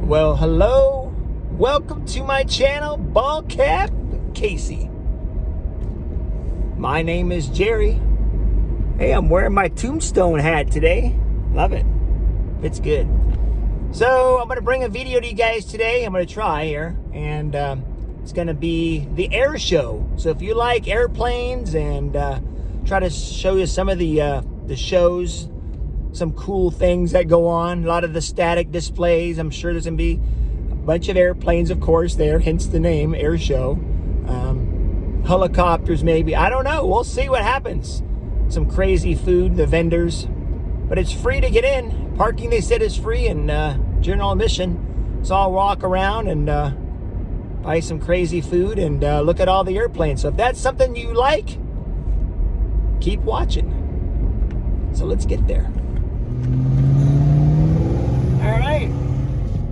Well, hello. Welcome to my channel, Ball Cap Casey. My name is Jerry. Hey, I'm wearing my tombstone hat today. Love it. It's good. So I'm going to bring a video to you guys today. I'm going to try here. And it's going to be the AirShow. So if you like airplanes and try to show you some of the shows, some cool things that go on, a lot of the static displays. I'm sure there's going to be a bunch of airplanes, of course, there, hence the name, AirShow. Helicopters, maybe. I don't know. We'll see what happens. Some crazy food, the vendors. But it's free to get in. Parking, they said, is free and general admission. So I'll walk around and buy some crazy food and look at all the airplanes. So if that's something you like, keep watching. So let's get there. All right.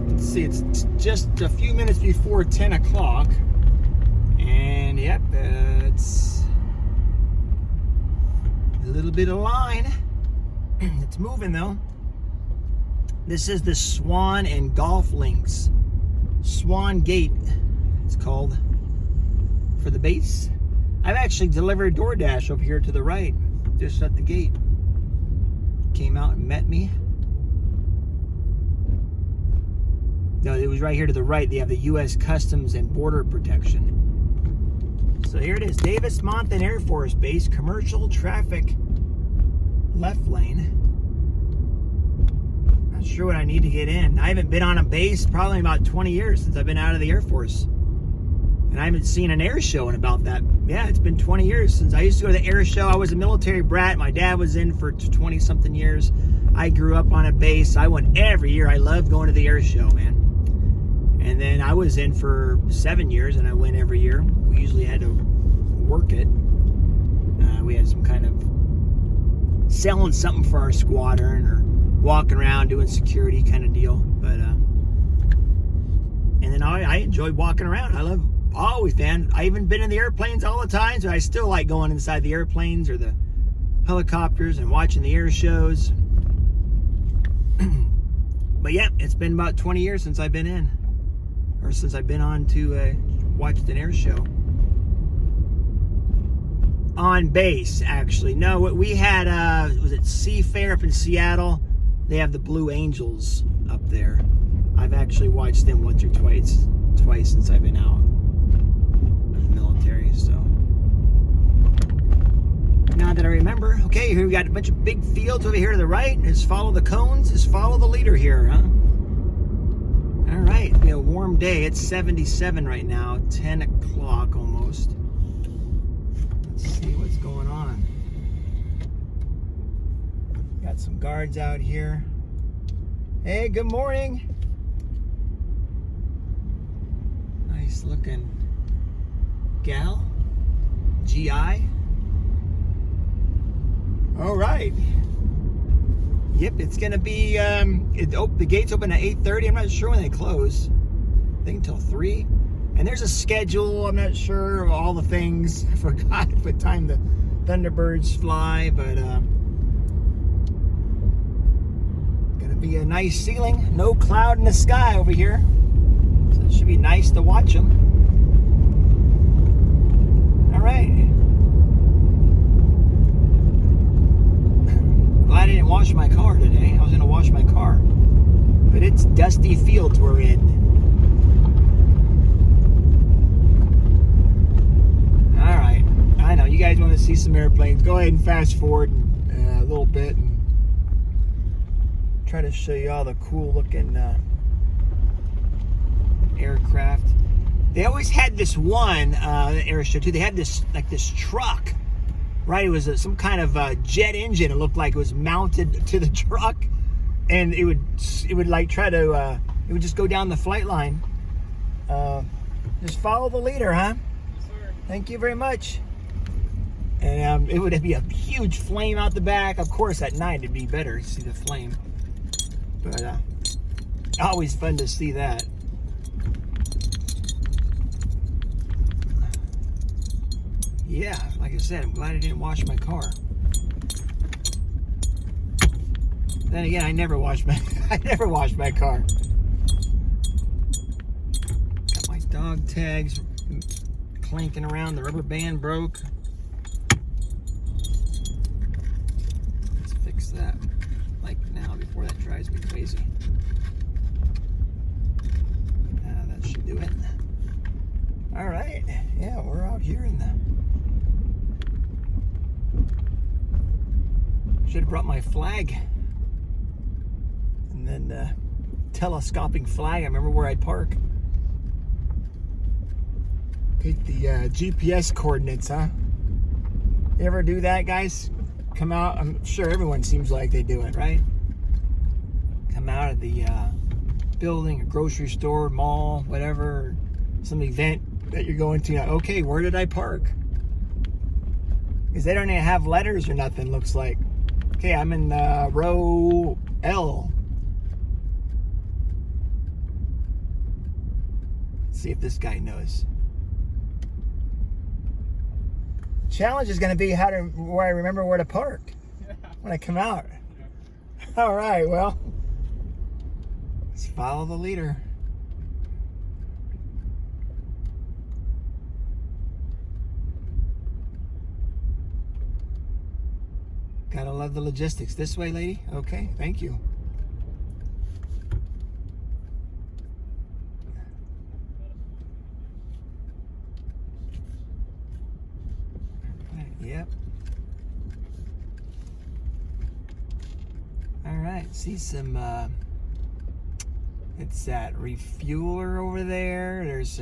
Let's see, it's just a few minutes before 10 o'clock. And yep, it's a little bit of line. It's moving though. This is the Swan and Golf Links. Swan Gate, it's called, for the base. I've actually delivered DoorDash over here to the right, just at the gate. Came out and met me. No, it was right here to the right. They have the U.S. Customs and Border Protection. So here it is, Davis-Monthan Air Force Base, commercial traffic, left lane. Not sure what I need to get in. I haven't been on a base probably about 20 years since I've been out of the Air Force. And I haven't seen an air show in about that. Yeah, it's been 20 years since I used to go to the air show. I was a military brat. My dad was in for 20 something years. I grew up on a base. I went every year. I loved going to the air show, man. And then I was in for 7 years and I went every year. We usually had to work it. We had some kind of selling something for our squadron or walking around doing security kind of deal. But and then I enjoyed walking around. I always, man. I even been in the airplanes all the time, so I still like going inside the airplanes or the helicopters and watching the air shows. But yeah, it's been about 20 years since I've been in, or since I've been on to watch an air show. On base, actually. No, what we had, was it Seafair up in Seattle? They have the Blue Angels up there. I've actually watched them once or twice since I've been out of the military, so. Now that I remember, okay, here we got a bunch of big fields over here to the right. Just follow the cones, just follow the leader here, huh? All right, it'll be a warm day. It's 77 right now, 10 o'clock almost. Let's see what's going on. Got some guards out here. Hey, good morning. Nice looking gal. GI. All right. Yep, it's gonna be the gates open at 8:30. I'm not sure when they close. I think until 3. And there's a schedule. I'm not sure of all the things. I forgot what time the Thunderbirds fly, but gonna be a nice ceiling. No cloud in the sky over here, so it should be nice to watch them. All right. Glad I didn't wash my car today. I was gonna wash my car, but it's dusty fields we're in. All right, I know you guys want to see some airplanes. Go ahead and fast forward a little bit and try to show you all the cool looking aircraft. They always had this one air show too. They had this truck. Right, it was some kind of jet engine. It looked like it was mounted to the truck, and it would like try to it would just go down the flight line. Just follow the leader, huh? Yes, sir. Thank you very much. And it would be a huge flame out the back. Of course, at night it'd be better to see the flame, but always fun to see that. Yeah, like I said, I'm glad I didn't wash my car. Then again, I never wash my car. Dog tags clanking around. The rubber band broke. Let's fix that. Like now, before that drives me crazy. That should do it. All right. Yeah, we're out here in the... Should have brought my flag. And then telescoping flag. I remember where I'd park. Take the GPS coordinates, huh? You ever do that, guys? Come out. I'm sure everyone seems like they do it, right? Come out of the building, a grocery store, mall, whatever, some event that you're going to. Okay, where did I park? Because they don't even have letters or nothing, looks like. Okay, I'm in row L. Let's see if this guy knows. Challenge is going to be where I remember where to park when I come out. All right, well, let's follow the leader. Gotta love the logistics. This way, lady? Okay, thank you. Yep. All right, see some, it's that refueler over there. There's,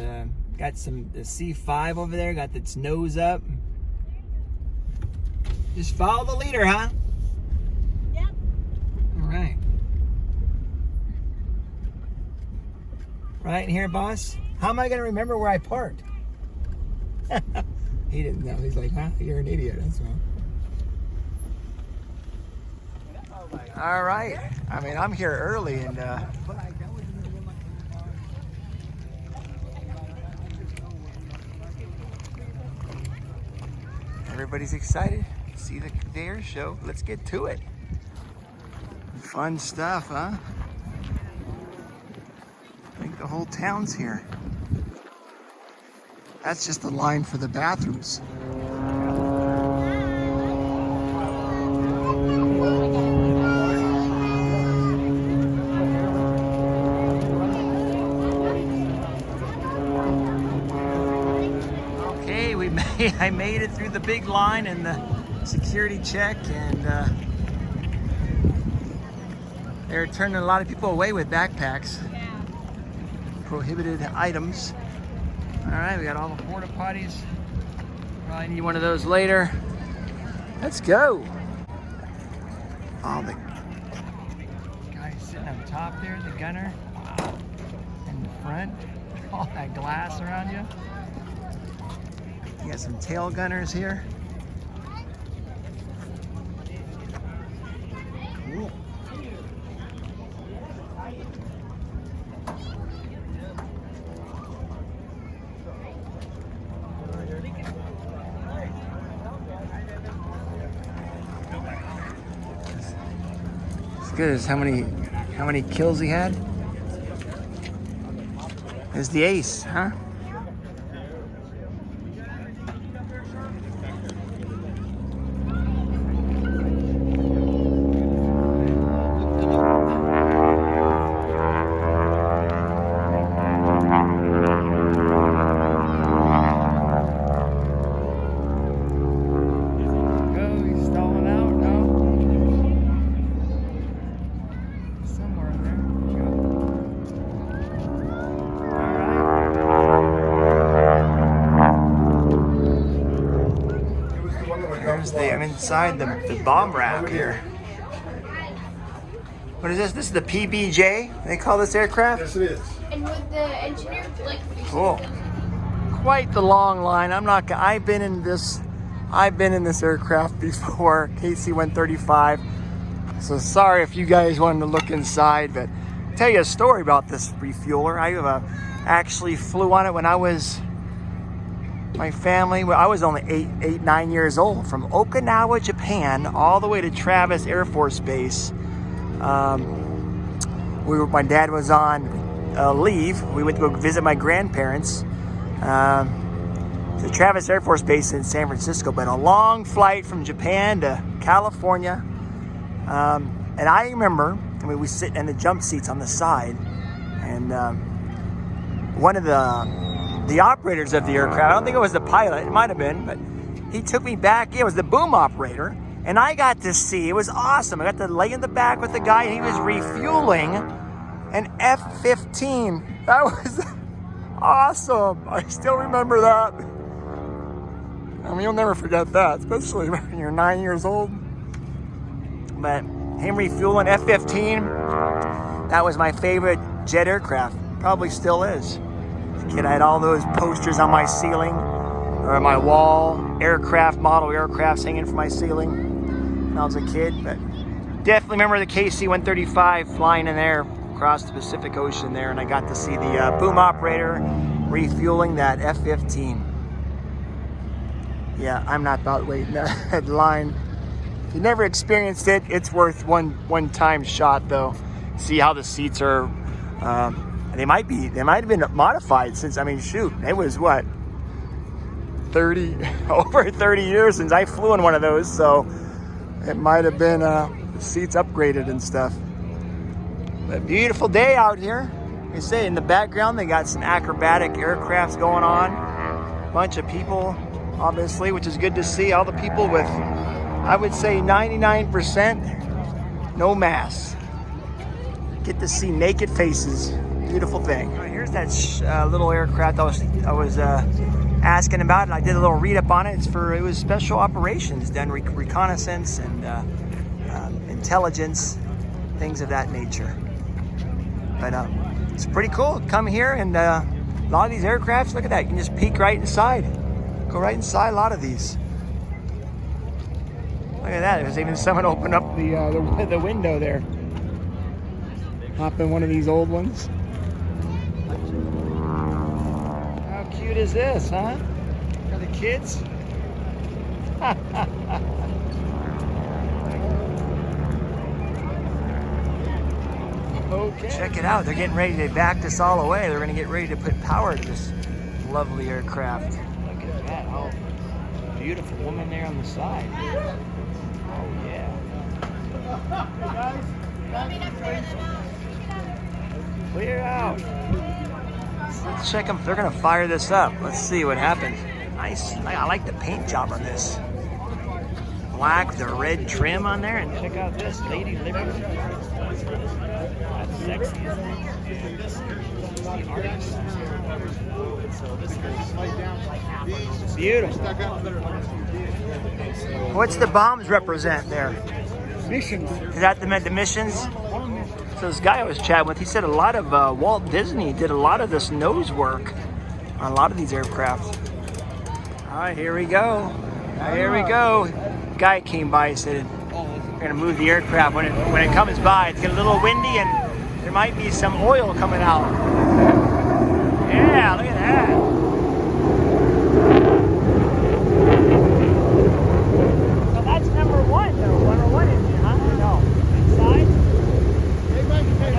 got the C5 over there, got its nose up. Just follow the leader, huh? Yep. All right. Right in here, boss? How am I going to remember where I parked? He didn't know. He's like, huh? You're an idiot. That's all. All right. I mean, I'm here early and everybody's excited to see the air show. Let's get to it. Fun stuff, huh? I think the whole town's here. That's just the line for the bathrooms. Okay, I made it through the big line and the security check, and they're turning a lot of people away with backpacks. Yeah. Prohibited items. All right, we got all the porta potties. Probably need one of those later. Let's go. All the guys sitting up top there, the gunner. Wow. In the front, all that glass around you. You got some tail gunners here. Cool. Good as how many kills he had? Is the ace, huh? I'm inside the bomb rack here. What is this? This is the PBJ, they call this aircraft? Yes, it is. And with the engineer, like, Cool. Quite the long line. I've been in this aircraft before, KC-135. So sorry if you guys wanted to look inside, but I'll tell you a story about this refueler. I actually flew on it when I was my family, I was only 9 years old, from Okinawa, Japan, all the way to Travis Air Force Base. My dad was on leave. We went to go visit my grandparents. The Travis Air Force Base in San Francisco, but a long flight from Japan to California. And I remember, we sit in the jump seats on the side, and one of the operators of the aircraft, I don't think it was the pilot, it might have been, but he took me back. It was the boom operator, and I got to see, it was awesome. I got to lay in the back with the guy, and he was refueling an F-15. That was awesome. I still remember that. I mean, you'll never forget that, especially when you're 9 years old. But him refueling F-15, that was my favorite jet aircraft. Probably still is. As a kid, I had all those posters on my ceiling, or my wall, model aircrafts hanging from my ceiling when I was a kid. But definitely remember the KC-135 flying in there across the Pacific Ocean there, and I got to see the boom operator refueling that F-15. Yeah, I'm not about waiting that line. If you never experienced it, it's worth one time shot though. See how the seats are. They might have been modified since. I mean, shoot, it was what, over 30 years since I flew in one of those. So it might have been seats upgraded and stuff. But beautiful day out here. Like I say, in the background they got some acrobatic aircrafts going on. A bunch of people, obviously, which is good to see. All the people with, I would say 99% no masks. Get to see naked faces. Beautiful thing. Here's that little aircraft I was asking about, and I did a little read up on it. It was special operations, done reconnaissance and intelligence, things of that nature. But it's pretty cool. Come here, and a lot of these aircrafts, look at that. You can just peek right inside. Go right inside a lot of these. Look at that. There's even someone open up the window there. Hop in one of these old ones. How cute is this, huh? For the kids? Okay. Check it out. They're getting ready to back this all away. They're going to get ready to put power to this lovely aircraft. Look at that. Oh, beautiful woman there on the side. Oh, yeah. Clear out. Let's check them. They're going to fire this up. Let's see what happens. Nice. I like the paint job on this. Black with the red trim on there. And check out this. Lady Liberty. That's sexy, isn't it? Beautiful. What's the bombs represent there? Missions. Is that the missions? So this guy I was chatting with, he said a lot of Walt Disney did a lot of this nose work on a lot of these aircraft. All right, here we go. Here we go. Guy came by and said, we're gonna move the aircraft. When it comes by, it's getting a little windy and there might be some oil coming out. Yeah, look at that. So that's number one, though. Number one engine, huh? No. Inside?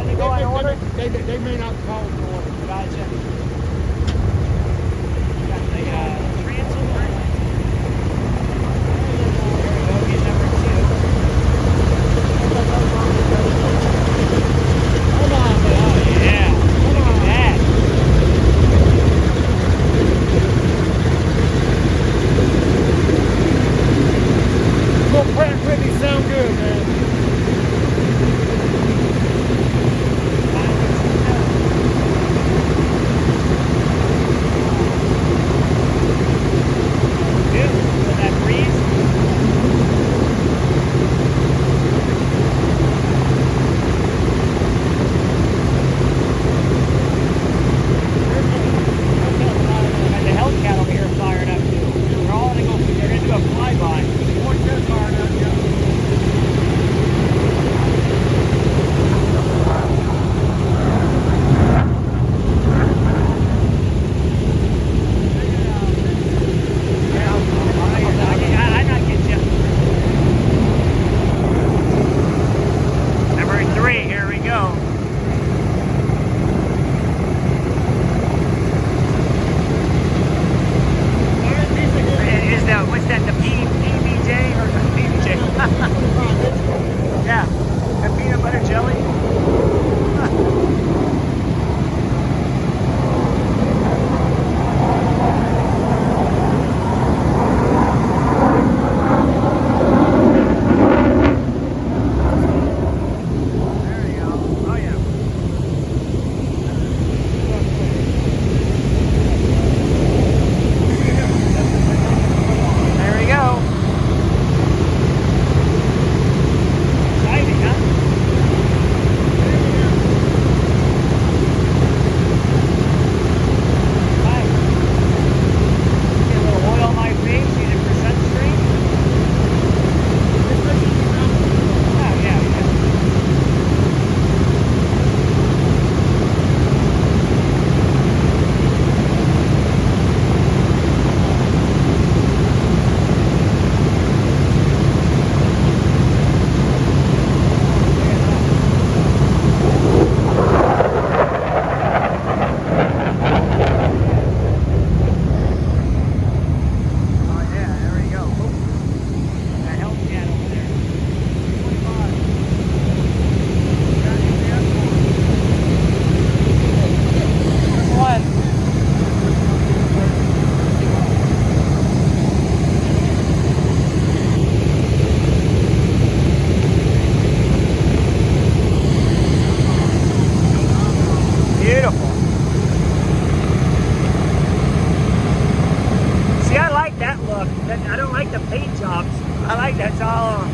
They go in order? They may not call it in order. Gotcha. Got the transom. There we go, get number two. Hold on, man. Oh, yeah. Look at that. Little Pratt Whitney sound good, man. Beautiful. See, I like that look. I don't like the paint jobs. I like that's all.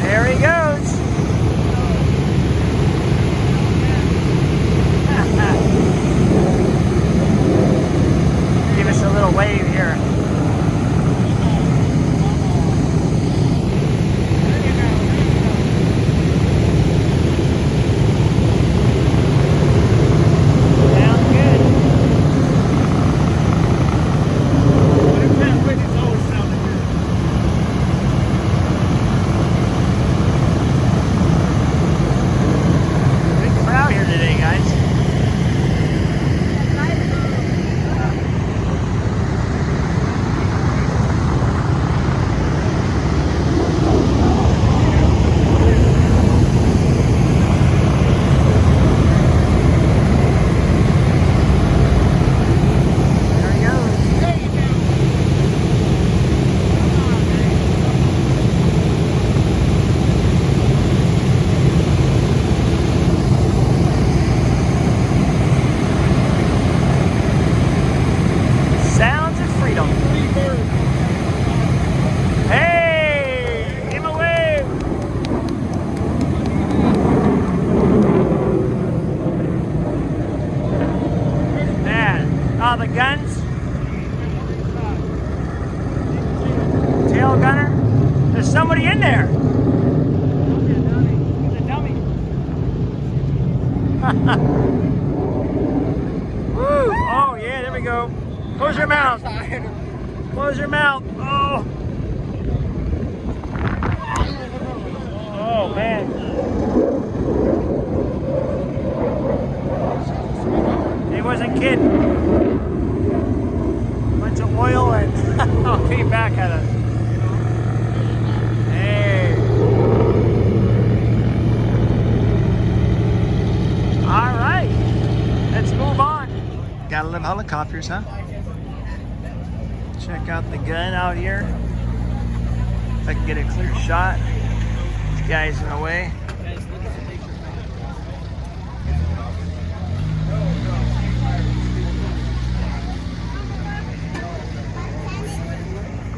There he goes. Give us a little wave here. Oh, the guns? Tail gunner? There's somebody in there. He's a dummy. Woo! Oh, yeah, there we go. Close your mouth. Close your mouth. Oh. Oh, man. He wasn't kidding. Bunch of oil and came back at us. Hey. All right. Let's move on. Gotta love helicopters, huh? Check out the gun out here. If I can get a clear shot. This guy's in the way.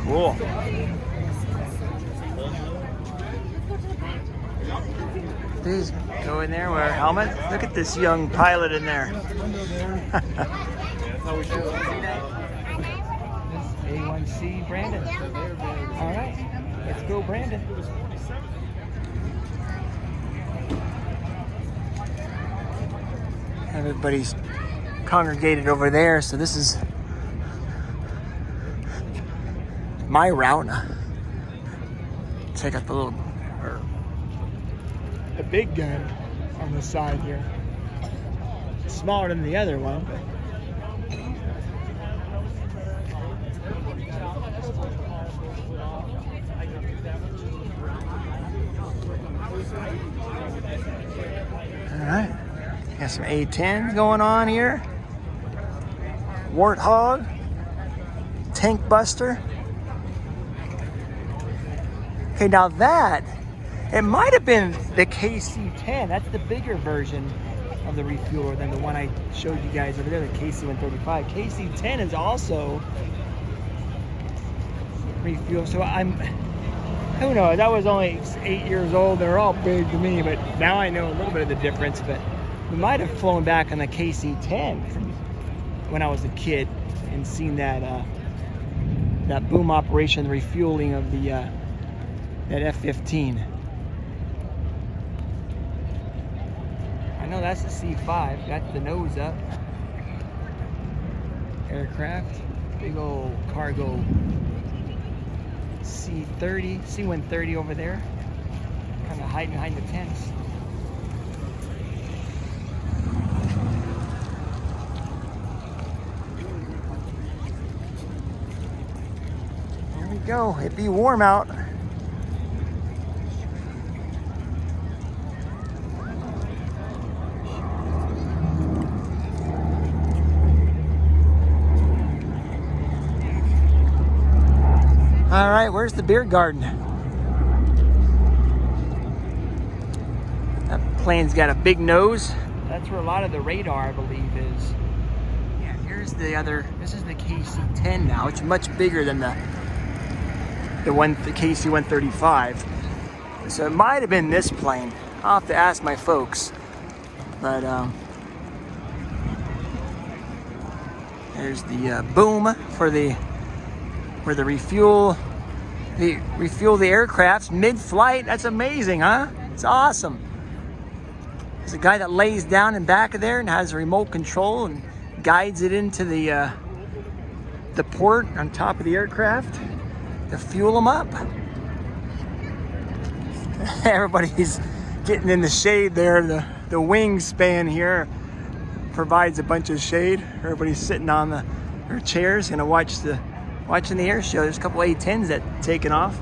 Cool. Please go in there, wear a helmet. Look at this young pilot in there. A1C Brandon. All right, let's go, Brandon. Everybody's congregated over there, so this is my route. Check out the little, the big gun on the side here. It's smaller than the other one. All right, got some A10s going on here. Warthog, Tank Buster. Okay, now that, it might have been the KC-10. That's the bigger version of the refueler than the one I showed you guys over there, the KC-135. KC-10 is also refuel. So who knows? I was only 8 years old. They're all big to me, but now I know a little bit of the difference. But we might have flown back on the KC-10 from when I was a kid and seen that that boom operation, the refueling of the that F-15. I know that's the C-5. Got the nose up. Aircraft. Big old cargo C-30, C-130 over there. Kind of hiding behind the tents. There we go. It'd be warm out. All right, where's the beer garden? That plane's got a big nose. That's where a lot of the radar, I believe, is. Yeah, here's the other. This is the KC-10 now. It's much bigger than the KC-135. So it might have been this plane. I'll have to ask my folks. But there's the boom for where the refuel the aircrafts mid-flight. That's amazing, huh? It's awesome. There's a guy that lays down in back of there and has a remote control and guides it into the port on top of the aircraft to fuel them up. Everybody's getting in the shade there. The wingspan here provides a bunch of shade. Everybody's sitting on their chairs, gonna watching the air show. There's a couple A-10s that taken off.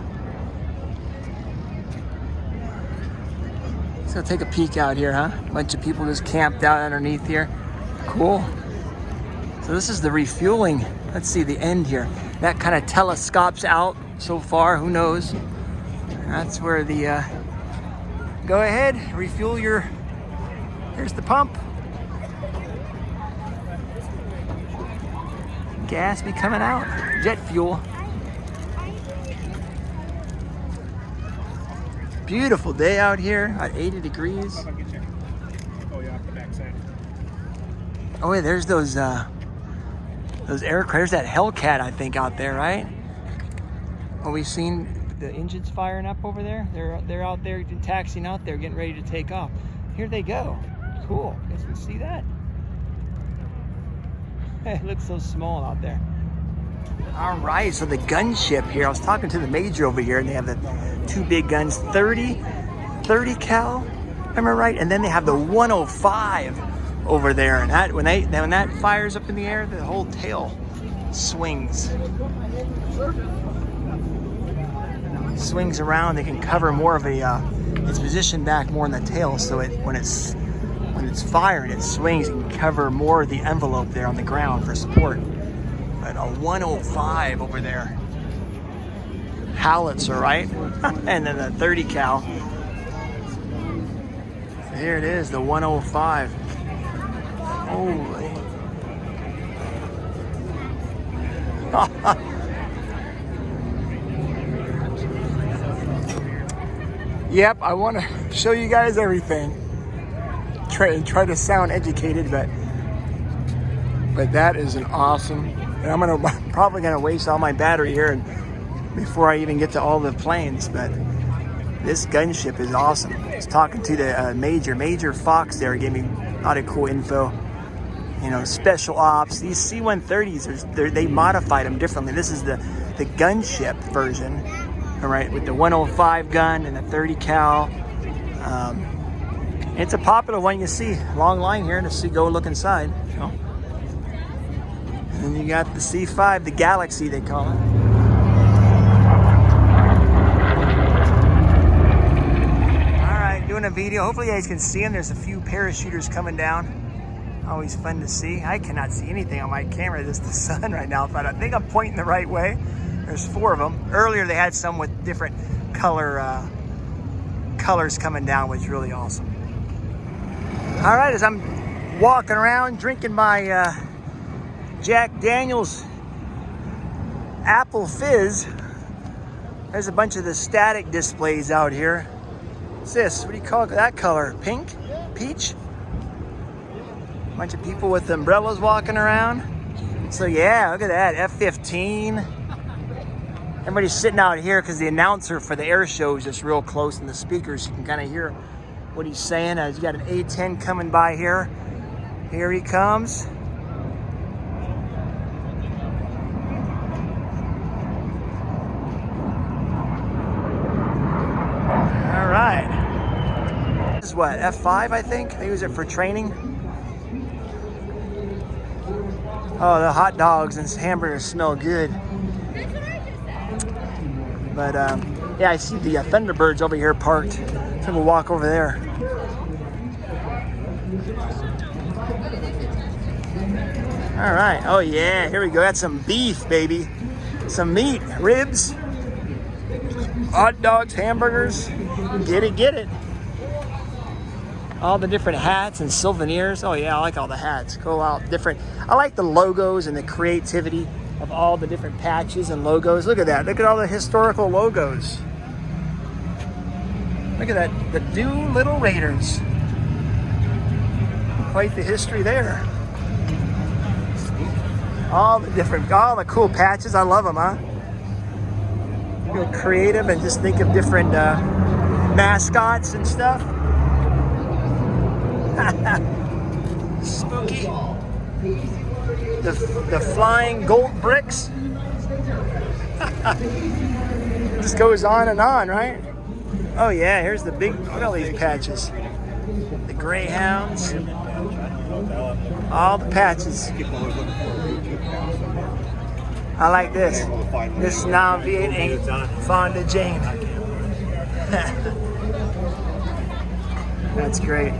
So take a peek out here, huh? A bunch of people just camped out underneath here. Cool. So this is the refueling. Let's see the end here. That kind of telescopes out so far. Who knows? That's where the go ahead, refuel your. Here's the pump. Gas be coming out. Jet fuel. Beautiful day out here at 80 degrees. Oh, yeah, off the backside. Oh yeah, there's those aircraft. There's that Hellcat, I think, out there, right? Oh, we've seen the engines firing up over there. They're out there taxiing out there, getting ready to take off. Here they go. Cool. Guys can see that. It looks so small out there. All right, so the gunship here. I was talking to the major over here, and they have the two big guns, 30 cal. Am I right? And then they have the 105 over there, and that when that fires up in the air, the whole tail swings around. They can cover more of it's positioned back more in the tail, so when it's firing, it swings and can cover more of the envelope there on the ground for support. But a 105 over there. Howitzer, right? And then the 30 cal. So here it is, the 105. Holy. Yep, I want to show you guys everything. Try to sound educated, but that is an awesome. And I'm probably gonna waste all my battery here before I even get to all the planes. But this gunship is awesome. I was talking to the Major Fox there, gave me a lot of cool info. You know, special ops. These C-130s, they modified them differently. This is the gunship version, all right, with the 105 gun and the 30 cal. It's a popular one. You see, long line here to go look inside. You know. And then you got the C5, the Galaxy they call it. All right, doing a video. Hopefully you guys can see them. There's a few parachuters coming down. Always fun to see. I cannot see anything on my camera. Just the sun right now, but I think I'm pointing the right way. There's 4 of them. Earlier they had some with different colors coming down, which is really awesome. All right, as I'm walking around drinking my Jack Daniel's Apple Fizz, there's a bunch of the static displays out here. What's this? What do you call that color? Pink? Peach? A bunch of people with umbrellas walking around. So yeah, look at that, F-15. Everybody's sitting out here because the announcer for the air show is just real close in the speakers. You can kind of hear what he's saying. He's got an A-10 coming by here. Here he comes. All right. This is what, F5, I think? They use it for training. Oh, the hot dogs and hamburgers smell good. But yeah, I see the Thunderbirds over here parked. So we'll walk over there. All right. Oh yeah, here we go. That's some beef, baby. Some meat, ribs. Hot dogs, hamburgers. Get it, get it. All the different hats and souvenirs. Oh yeah, I like all the hats. Go out different. I like the logos and the creativity of all the different patches and logos. Look at that. Look at all the historical logos. Look at that. The Doolittle Raiders. Quite the history there. All the cool patches. I love them, huh? Go creative and just think of different mascots and stuff. Spooky. The flying gold bricks. Just goes on and on, right? Oh yeah, here's the big, look at all these patches. The Greyhounds. All the patches. I like this. This now V8 Fonda Jane. That's great.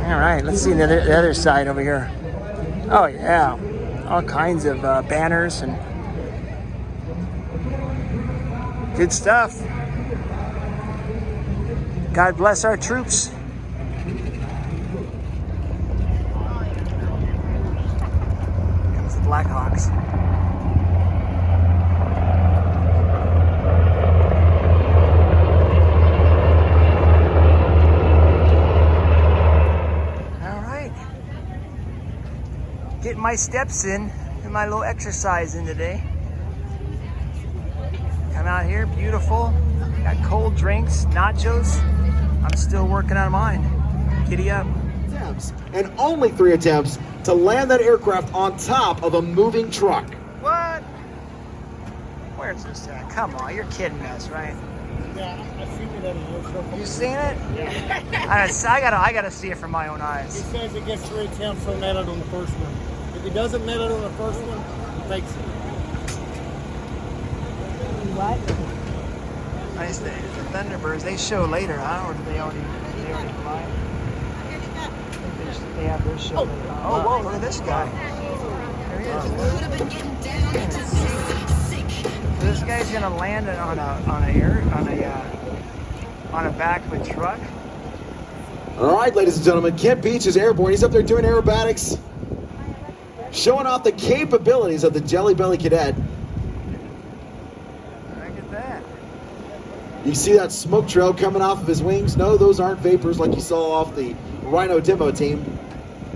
All right, let's see the other side over here. Oh yeah, all kinds of banners and good stuff. God bless our troops. Comes the Blackhawks. Getting my steps in and my little exercise in today. Come out here, beautiful. Got cold drinks, nachos. I'm still working on mine. Giddy up. And only 3 attempts to land that aircraft on top of a moving truck. What? Where's this at? Come on, you're kidding us, right? Yeah, I've seen it at an AirShow. You seen it? Yeah. I gotta see it from my own He eyes. says it gets 3 attempts to nail it on the first one. If he doesn't nail it on the first one, he takes it. What? Nice day. The Thunderbirds, they show later, huh? Or do they already fly? I think they have their show later. Oh, whoa, look at this guy. There he is. So this guy's gonna land it on a back of a truck. All right, ladies and gentlemen, Kent Beach is airborne. He's up there doing aerobatics, showing off the capabilities of the Jelly Belly Cadet. Look at that. You see that smoke trail coming off of his wings? No, those aren't vapors like you saw off the Rhino demo team.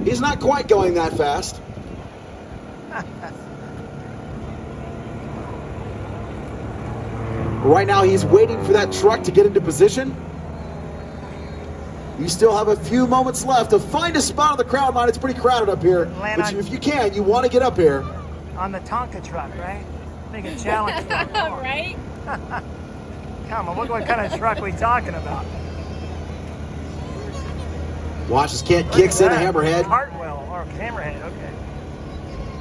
He's not quite going that fast. Right now, he's waiting for that truck to get into position. You still have a few moments left to find a spot on the crowd line. It's pretty crowded up here. But if you can, you want to get up here. On the Tonka truck, right? Make a challenge. Right? Come on, look what kind of truck we talking about. Watch as Kent kicks in a hammerhead. Cartwheel or hammerhead, okay.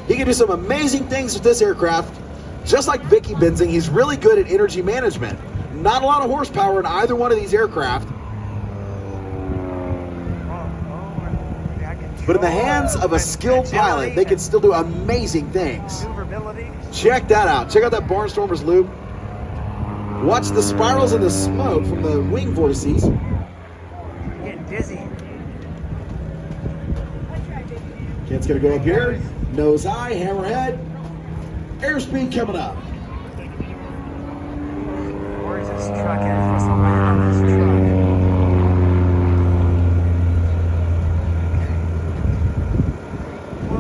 He can do some amazing things with this aircraft. Just like Vicky Benzing, he's really good at energy management. Not a lot of horsepower in either one of these aircraft. But in the hands of a skilled pilot, they can still do amazing things. Check that out. Check out that Barnstormer's loop. Watch the spirals and the smoke from the wing vortices. Getting dizzy. Kent's gonna go up here. Nose high, hammerhead. Airspeed coming up. Where is this truck at? What's on this truck?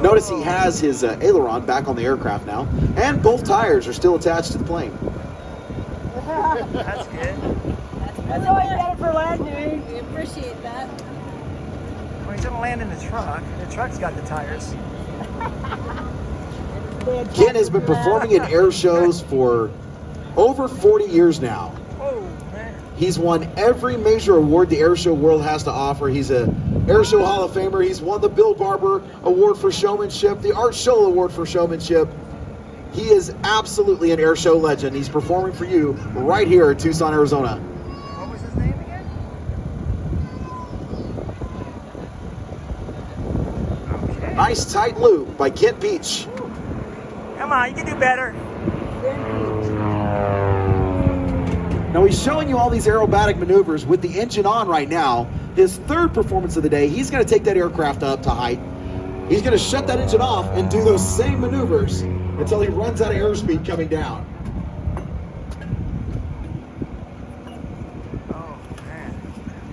Notice he has his aileron back on the aircraft now, and both tires are still attached to the plane. That's good. That's all you got it for landing. We appreciate that. Well, he's gonna land in the truck. The truck's got the tires. Kent has been performing in air shows for over 40 years now. Oh, man. He's won every major award the air show world has to offer. He's a Air Show Hall of Famer. He's won the Bill Barber Award for Showmanship, the Art Scholl Award for Showmanship. He is absolutely an air show legend. He's performing for you right here in Tucson, Arizona. What was his name again? Okay. Nice tight loop by Kent Beach. Come on, you can do better. Now he's showing you all these aerobatic maneuvers with the engine on right now. His third performance of the day, he's going to take that aircraft up to height. He's going to shut that engine off and do those same maneuvers until he runs out of airspeed coming down.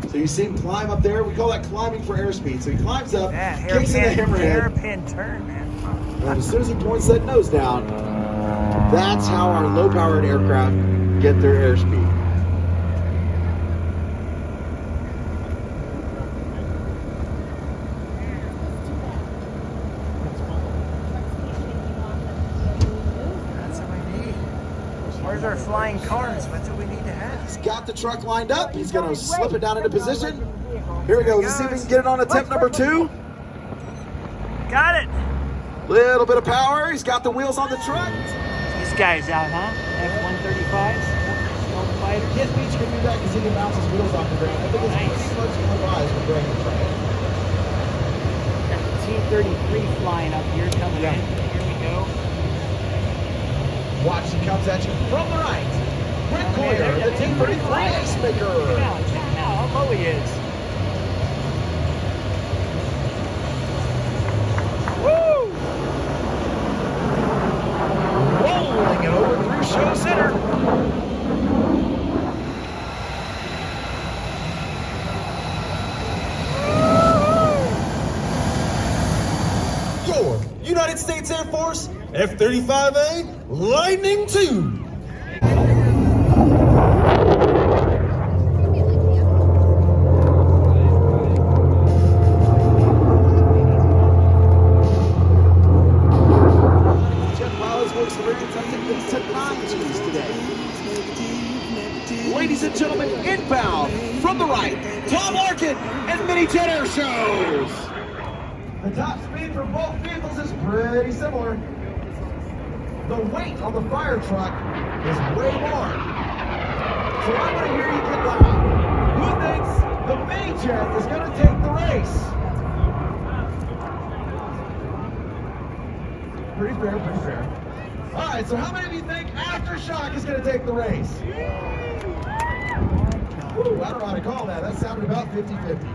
So you see him climb up there. We call that climbing for airspeed. So he climbs up, kicks in the hammerhead. Hairpin turn, man. And as soon as he points that nose down, that's how our low-powered aircraft get their airspeed. That's what we need. Where's our flying cars? That's what we need to have. He's got the truck lined up. He's going to slip it down into position. Here we go. Let's see if we can get it on attempt number 2. Got it. Little bit of power. He's got the wheels on the truck. These guys out, huh? F-135s. Stealth fighter. Hit Beach can do that because he can bounce his wheels off the ground. I think it's pretty much ill-advised for Greg to try it. Got the T-33 flying up here coming in. Here we go. Watch, he comes at you from the right. Brent Coyer, the T-33 ace maker. Check him out how low he is. Woo! Rolling it over through show center. Your United States Air Force F-35A Lightning II. Ladies and gentlemen, inbound from the right, Tom Larkin and Mini Jet Air Shows. The top speed for both vehicles is pretty similar. The weight on the fire truck is way more. So I want to hear you get loud. Who thinks the Mini Jet is going to take the race? Pretty fair, pretty fair. All right, so how many of you think Aftershock is going to take the race? Ooh, I don't know how to call that. That sounded about 50-50.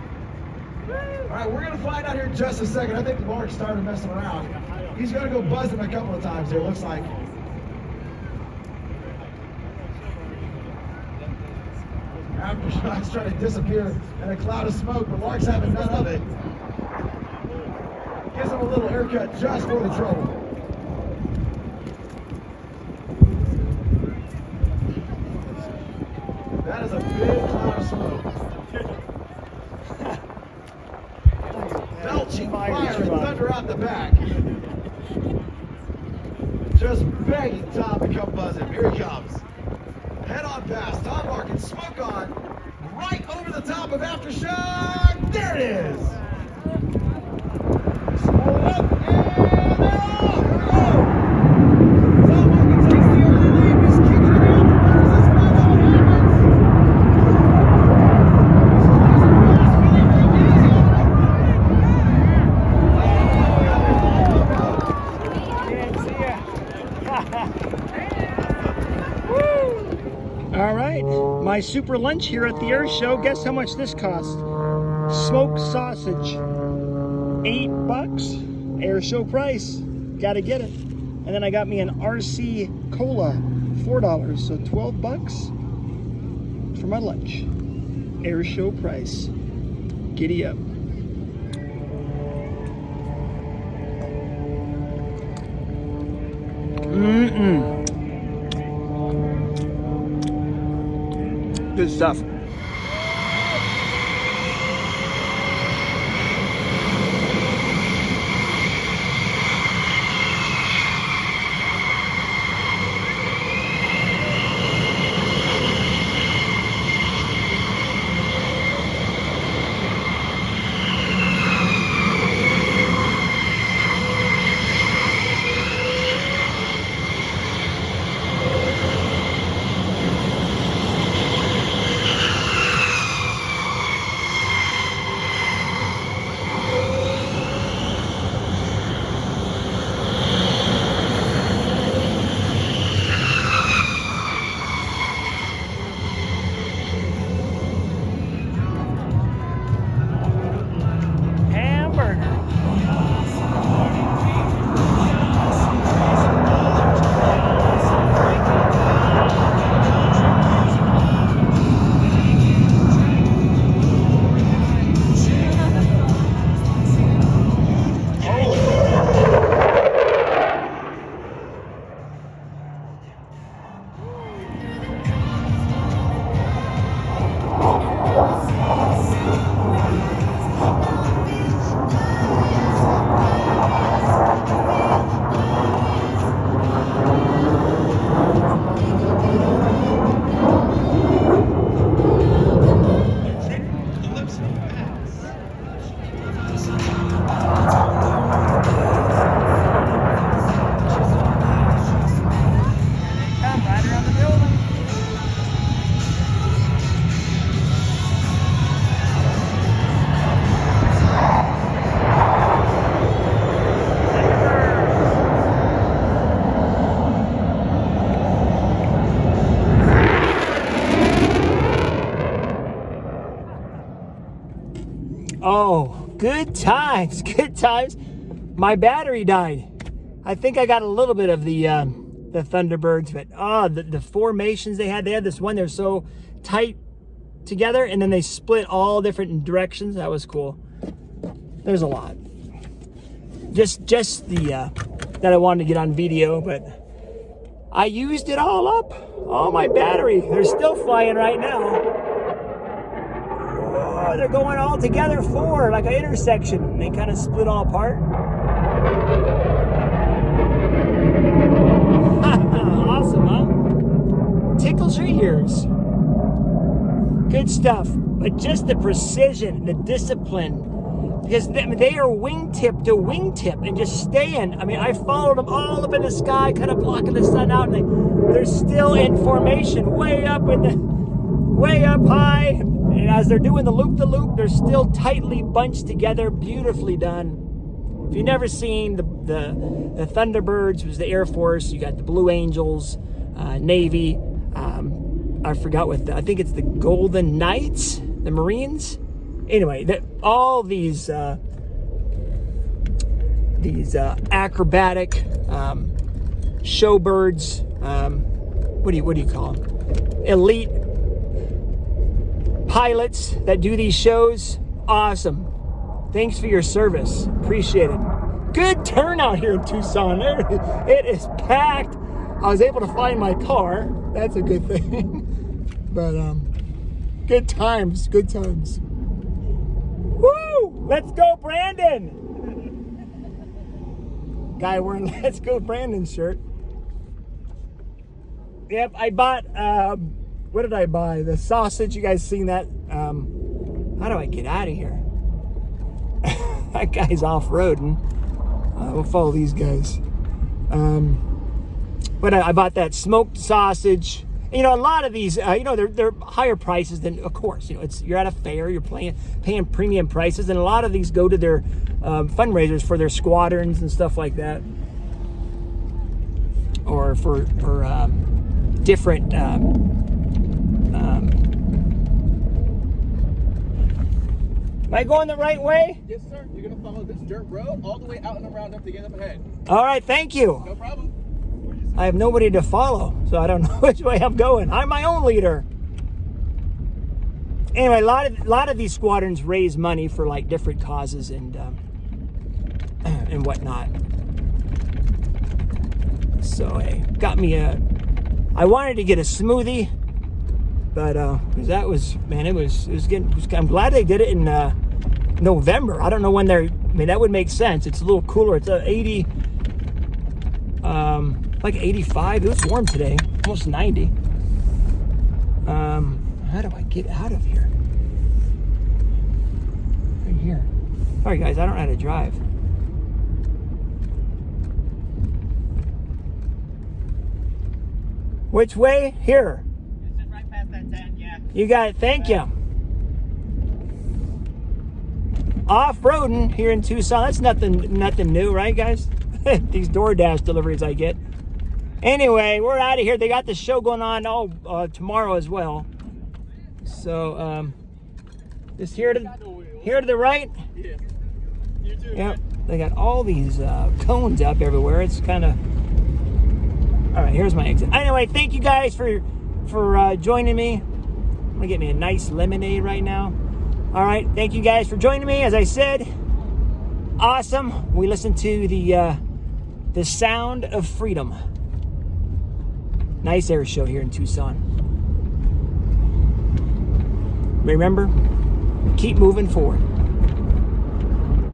All right, we're going to find out here in just a second. I think Mark started messing around. He's going to go buzz him a couple of times here, looks like. Aftershock's trying to disappear in a cloud of smoke, but Lark's having none of it. Gives him a little haircut just for the trouble. That is a big cloud of smoke. Belching fire and thunder out the back. Just begging Tom to come buzz him. Here he comes. Head on past. Tom Larkin, smoke on. Right over the top of Aftershock. There it is. Slow up. And they're off. Here we go. Tom Larkin takes the early lead. He's kicking it out. Let's find out what happens. All right, my super lunch here at the air show. Guess how much this cost? Smoked sausage, $8. Air show price. Gotta get it. And then I got me an RC cola, $4. So $12 for my lunch. Air show price. Giddy up. Good stuff. Good times, good times. My battery died. I think I got a little bit of the Thunderbirds, but the formations they had this one, they're so tight together, and then they split all different directions. That was cool. There's a lot. Just the that I wanted to get on video, but I used it all up. All my battery. They're still flying right now. Oh, they're going all together forward like an intersection. They kind of split all apart. Awesome, huh? Tickles your ears. Good stuff. But just the precision, the discipline, because they are wingtip to wingtip and just staying. I mean, I followed them all up in the sky, kind of blocking the sun out, and they're still in formation, way up high. And as they're doing the loop, they're still tightly bunched together, beautifully done. If you've never seen the Thunderbirds, was the Air Force. You got the Blue Angels, Navy. I forgot I think it's the Golden Knights, the Marines. Anyway, all these acrobatic showbirds. What do you call them? Elite pilots that do these shows. Awesome. Thanks for your service. Appreciate it. Good turnout here in Tucson. It is packed. I was able to find my car. That's a good thing. But good times. Good times. Woo! Let's go, Brandon! Guy wearing Let's Go Brandon shirt. Yep, I bought, what did I buy? The sausage, you guys seen that? How do I get out of here? That guy's off-roading. We'll follow these guys. But I bought that smoked sausage. You know, a lot of these, they're higher prices than, of course, you're at a fair, you're paying premium prices, and a lot of these go to their fundraisers for their squadrons and stuff like that, or for different. Am I going the right way? Yes, sir. You're gonna follow this dirt road all the way out and around up to get up ahead. All right, thank you. No problem. I have nobody to follow, so I don't know which way I'm going. I'm my own leader. Anyway, a lot of these squadrons raise money for like different causes and whatnot. So hey, got me I wanted to get a smoothie, but that was, man, it was getting. I'm glad they did it in November. I don't know when they're. I mean, that would make sense. It's a little cooler. It's 80. Like 85. It was warm today, almost 90. How do I get out of here? Right here. Sorry guys, I don't know how to drive. Which way? Here. It's just right past that tent, yeah. You got it. Thank you. Off-roading here in Tucson. That's nothing new, right, guys? These DoorDash deliveries I get. Anyway, we're out of here. They got the show going on tomorrow as well. So, just here to the right. Yeah. You too. Yep. Man. They got all these cones up everywhere. It's kind of. All right, here's my exit. Anyway, thank you guys for joining me. I'm gonna get me a nice lemonade right now. All right, thank you guys for joining me. As I said, awesome. We listened to the sound of freedom. Nice air show here in Tucson. Remember, keep moving forward.